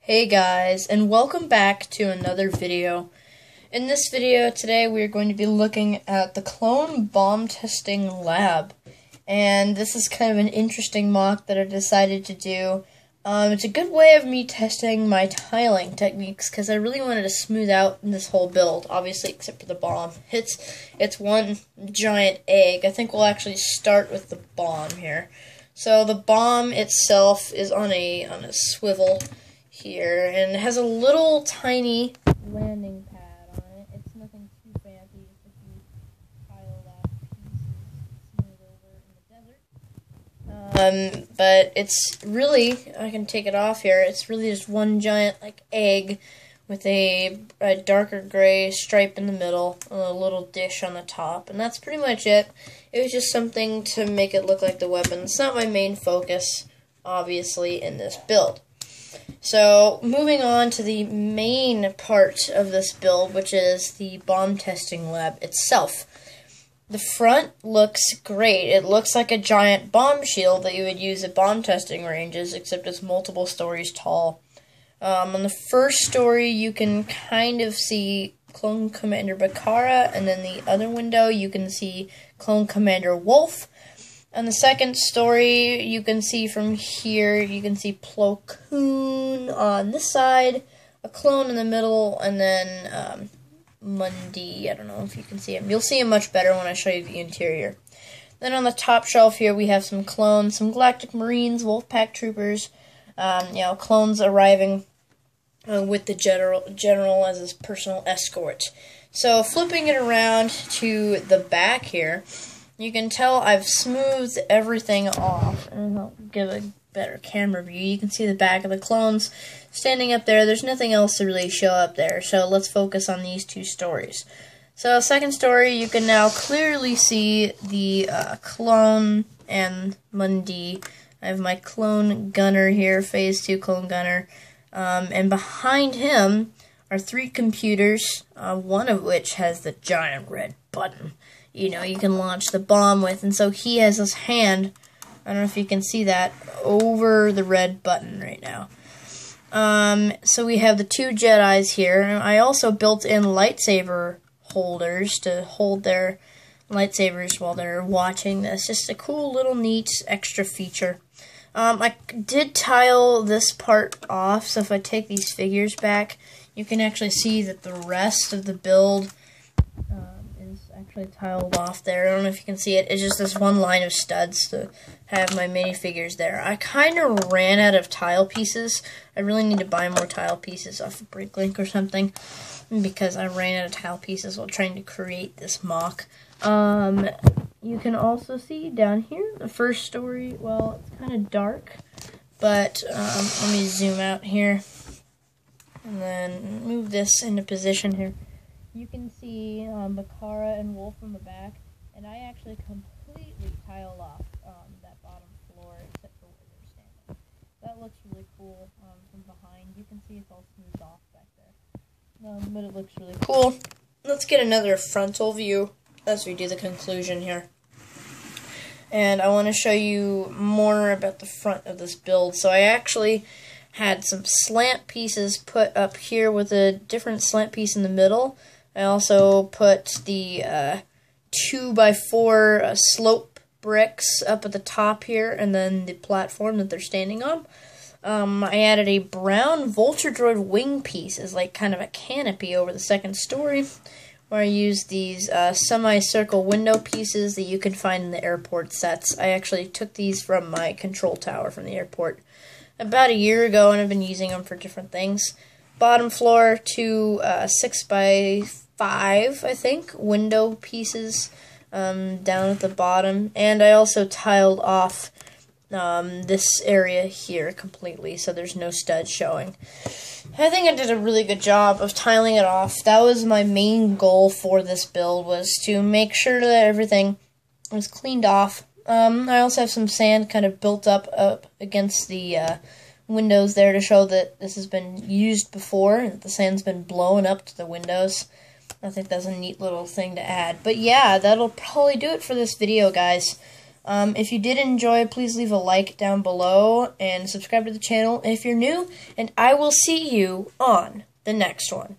Hey guys, and welcome back to another video. In this video today we are going to be looking at the Clone Bomb Testing Lab. And this is kind of an interesting mock that I decided to do. It's a good way of me testing my tiling techniques because I really wanted to smooth out this whole build, obviously except for the bomb. It's one giant egg. I think we'll actually start with the bomb here. So the bomb itself is on a swivel here, and it has a little tiny landing pad on it. It's nothing too fancy, just a few tiled off pieces smeared over in the desert. But it's really, I can take it off here, it's really just one giant egg with a darker gray stripe in the middle, and a little dish on the top, and that's pretty much it. It was just something to make it look like the weapon. It's not my main focus, obviously, in this build. So, moving on to the main part of this build, which is the bomb testing lab itself. The front looks great. It looks like a giant bomb shield that you would use at bomb testing ranges, except it's multiple stories tall. On the first story, you can kind of see Clone Commander Bacara, and then the other window, you can see Clone Commander Wolf. On the second story, you can see from here, you can see Plo Koon on this side, a clone in the middle, and then Mundi. I don't know if you can see him. You'll see him much better when I show you the interior. Then on the top shelf here, we have some clones, some Galactic Marines, Wolfpack Troopers, clones arriving with the general as his personal escort. So flipping it around to the back here, you can tell I've smoothed everything off, and I'll give a better camera view. You can see the back of the clones standing up there. There's nothing else to really show up there, so let's focus on these two stories. So, second story, you can now clearly see the clone and Mundi. I have my clone gunner here, phase 2 clone gunner, and behind him are 3 computers, one of which has the giant red button. You can launch the bomb with, and so he has his hand, I don't know if you can see that, over the red button right now. So we have the 2 Jedis here, and I also built in lightsaber holders to hold their lightsabers while they're watching this. Just a cool little neat extra feature. I did tile this part off, so if I take these figures back, you can actually see that the rest of the build actually tiled off there. I don't know if you can see it. It's just this one line of studs to have my minifigures there. I kind of ran out of tile pieces. I really need to buy more tile pieces off of Bricklink or something, because I ran out of tile pieces while trying to create this mock. You can also see down here, the first story, well, it's kind of dark, but let me zoom out here, and then move this into position here. You can see Bacara and Wolf from the back, and I actually completely tiled off that bottom floor except for where they're standing. That looks really cool from behind. You can see it's all smoothed off back there. But it looks really cool. Let's get another frontal view as we do the conclusion here. And I want to show you more about the front of this build. So I actually had some slant pieces put up here with a different slant piece in the middle. I also put the 2x4 slope bricks up at the top here, and then the platform that they're standing on. I added a brown Vulture Droid wing piece as kind of a canopy over the second story, where I used these semicircle window pieces that you can find in the airport sets. I actually took these from my control tower from the airport about a year ago, and I've been using them for different things. Bottom floor, 2 6x5, I think, window pieces down at the bottom, and I also tiled off this area here completely, so there's no studs showing. I think I did a really good job of tiling it off. That was my main goal for this build, was to make sure that everything was cleaned off. I also have some sand kind of built up against the windows there to show that this has been used before, and the sand's been blown up to the windows. I think that's a neat little thing to add. But yeah, that'll probably do it for this video, guys. If you did enjoy, please leave a like down below and subscribe to the channel if you're new, and I will see you on the next one.